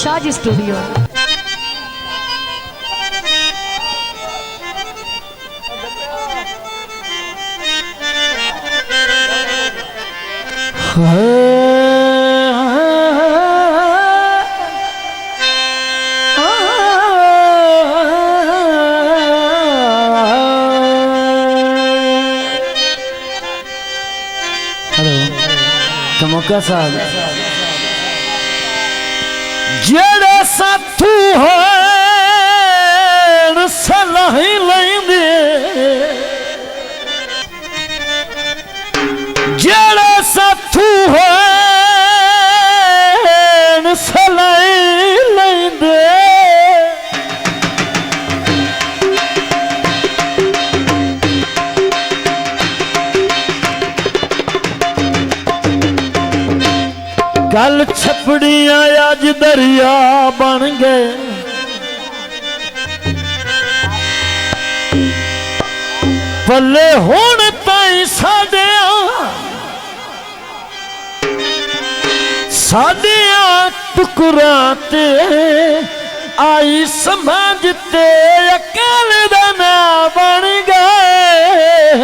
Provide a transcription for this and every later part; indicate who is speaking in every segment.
Speaker 1: Shaji studio.
Speaker 2: धमका साहब जेड़ा साथू हो सलाह लेंदे जेड़ा साथू हो सलाह लेंदे गल छपड़ियां अज दरिया बन गए पल्ले हुण ताई साडिया टुकड़ा ते आई समझते अकाल दा ना बन गए।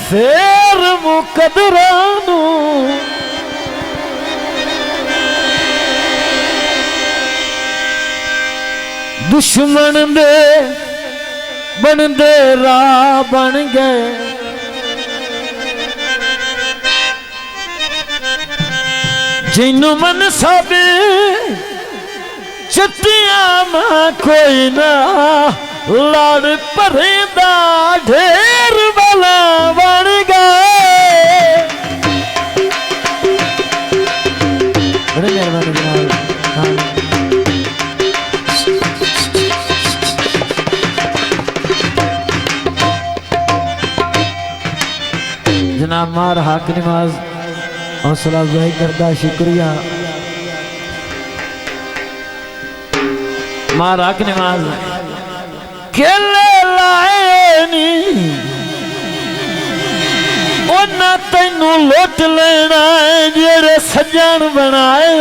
Speaker 2: फेर मुकदरानू दुश्मन दे बनदे राह बन गए जिन्नू मन सब चटिया मां कोई ना लड़ भरेंदा ढेर वाला बन गए। बड़े मेहरबानी जनाब जनाब मार हक नमाज हौसला अफजाई करदा शुक्रिया मार हक नमाज केले लाए नी उन्ना तैनू लुट लेना है जेड़े सज्जन बनाए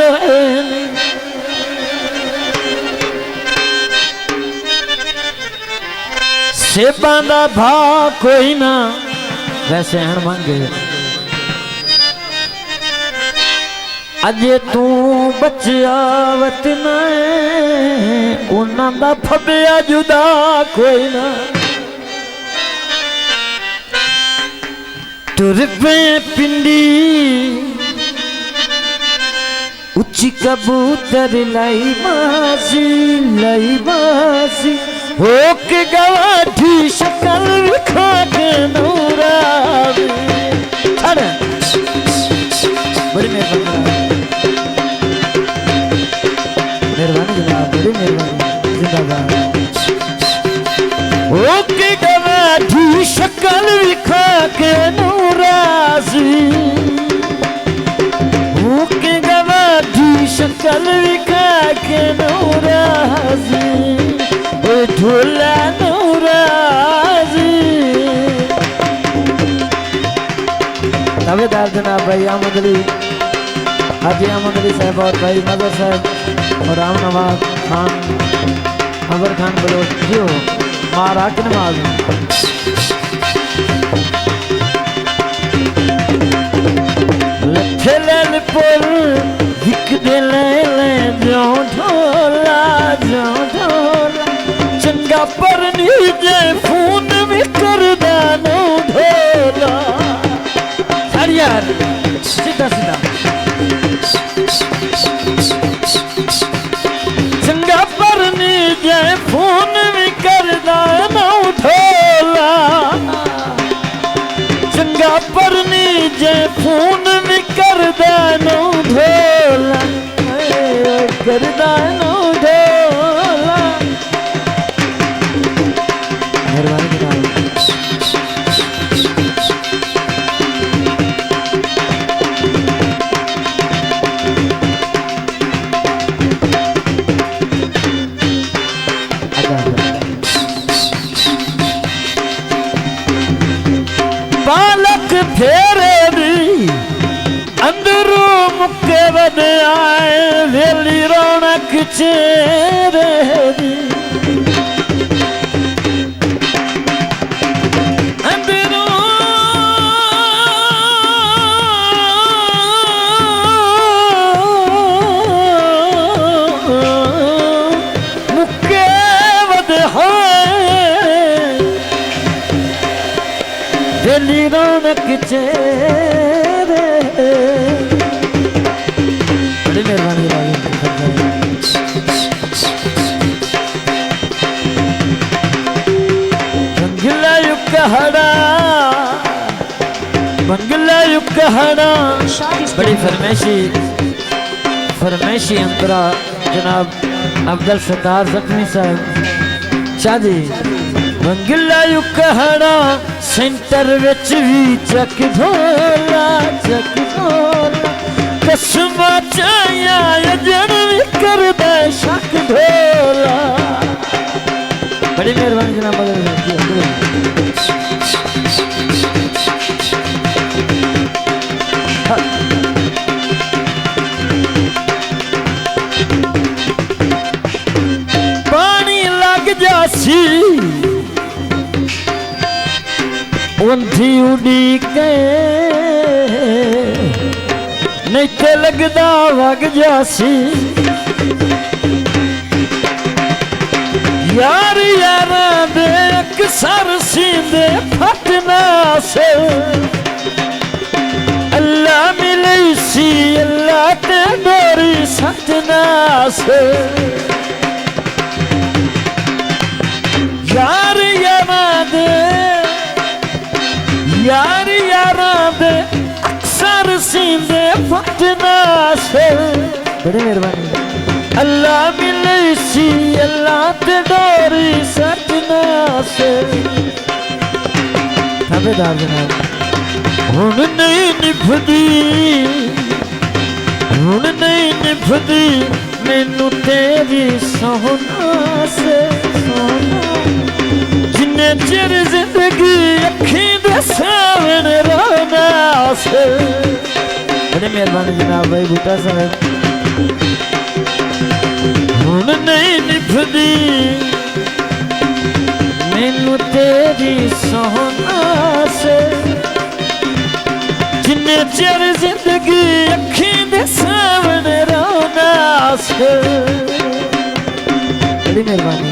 Speaker 2: सेबां दा भाव कोई ना वैसे हण मंगे अजे तू बचिया वतना उन्हां दा फबिया जुदा कोई ना टुर पे पिंडी उच्ची कबूतर लाई बासी हो के गवाठी शक्ल विखा के नूरावी बड़ी मेहरबानी जनाब बड़ी मेहरबानी जिंदाबाद ओके गवाठी शक्ल विखा के नूराजी ओके गवाठी शक्ल विखा के नूराजी ओ ढोला नूराजी दावेदार जनाब भाई अहमद अली हाजी अहमद अली साहब और भाई मदर साहब और राम नवाज खान अबर खान बलोच जी हो मारा के नमाज लथे लैल पुल हिक दे ले जो ढोला चंगा पर नीजे फोन भी करदा नो ढोला यार सीधा सीधा चंगा पर नीजे फोन भी करदा ना ढोला चंगा पर नीजे फोन भी करदा ना ढोला करदा ना ढोला मेहरबानी जनाब चेहरे दी दिली रौनक चेहरे बड़ी मेहरबानी बंगला कहना बड़ी फरमैशी अंतरा जनाब अब्दुल सत्तार जख्मी साहब शादी बंगला कहना सेंटर विच भी चक धोला कसमा चाया अजन भी करदा शक ढोला बड़ी मेहरबानी जनाब पानी लग जासी उंधी उड़ीके नहीं ते लगदा वग जासी यार यारा दे अक्सर सींदे फटना से अल्लाह मिले सी अल्लाह ते डोरी सटना से यार यारा दे अक्सर सींदे फटना से बड़ी मेहरबानी अल्लाह मिले सी अल्लाह ते डोरी सटना से थावेदार जनाब हुण नहीं निभदी मैनू तेरी सोहना से जिन्ने चिर जिंदगी अखी दे सामने रोना से बड़ी मेहरबानी जनाब भाई बूटा साहब हुण नहीं निभदी मैनू तेरी सोहना से जिन्ने चिर जिंदगी अखी दे सामने रोना से बड़ी मेहरबानी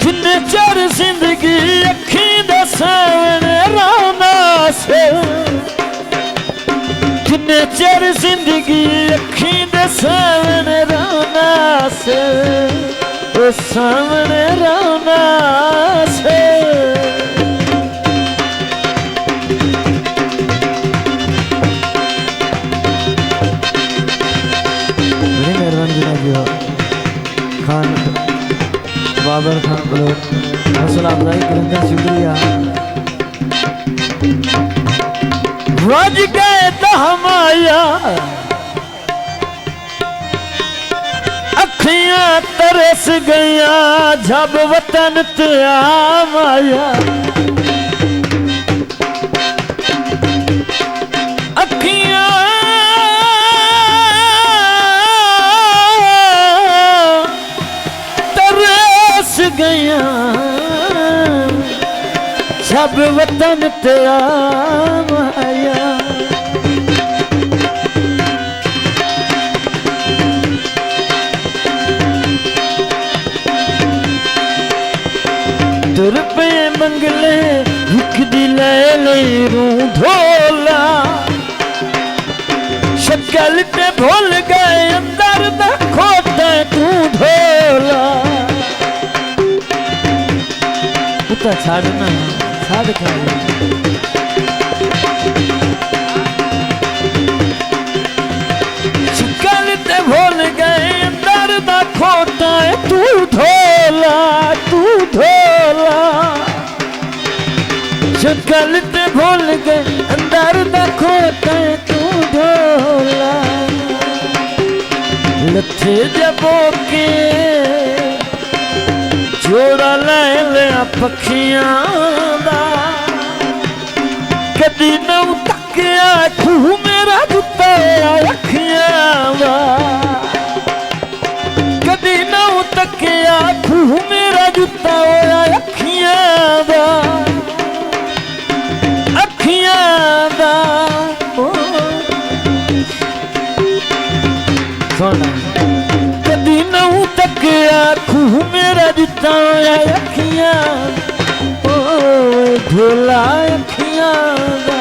Speaker 2: जिन्ने चिर जिंदगी अखी दे सामने रोना से जिन्ने चिर जिंदगी अखी दे सामने रोना से ओ सामने रोना से खान बाबर खान बलोच हौसला अफजाई करने शुक्रिया रज गए दहमाया अखियां तरस गया जब वतन ते आया अखियां गया जब वतन ते आया तुर पे मंगले रुख दी ले रू ढोला शक्ल ते भूल गए अंदर दा खोटा तू ढोला छाड़ना छाड़ शक्ल ते भूल गए अंदर दा खोटा तू ढोला शक्ल ते भूल गए अंदर दा खोटा तू ढोला लथे जबो के जोड़ा ले लिया पखियां दा कदी न तकिया तू मेरा जुत्ता अखियां दा तकिया खूह मेरा जुत्ता होया अखियां दा सोना कदी नहूं तकिया खूह मेरा जुत्ता होया अखियां ढोला अखियां दा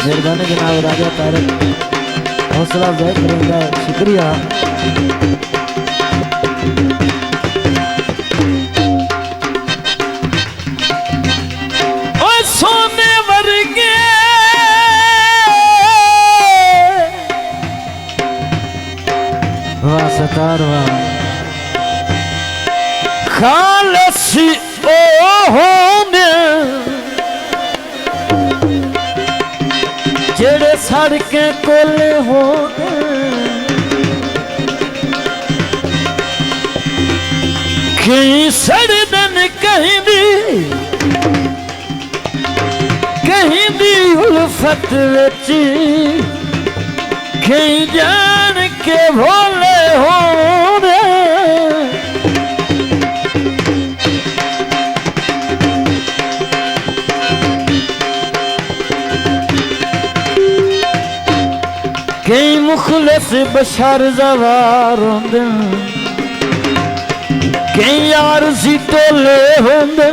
Speaker 2: मेहरबानी जनाब राजा तारक हौसला अफजाई करेंगे शुक्रिया। सोने वर्गे वाह सतार वाह खालसी ओ होने जेड़े सड़के कोले हो कहीं सड़दन कहीं दी उल्फत विच कहीं जान के भोले हो कई मुखलिस बशर जवार होंदे कई आरज़ी टोले होंदे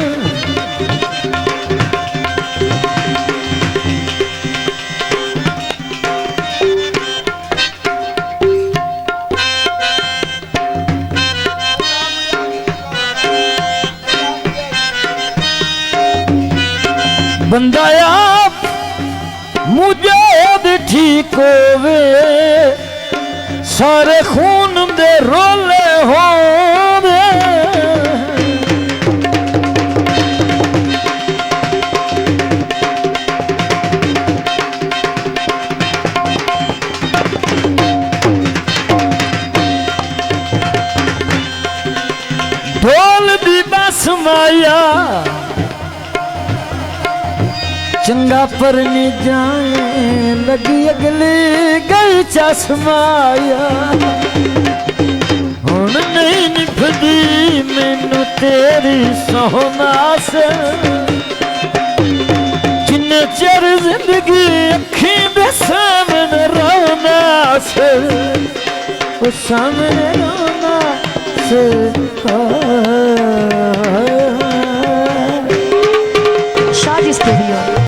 Speaker 2: बंदा आप मुझे ठीक होवे सारे खून दे रोले होवे ढोल दी बस माया चंगा पर नहीं जाए लगी अगली गई चश्माया हुण नहीं निभदी मैनू तेरी सोहनास जिन्ने चिर जिंदगी अखी दे सामने रोना से वो सामने रोना से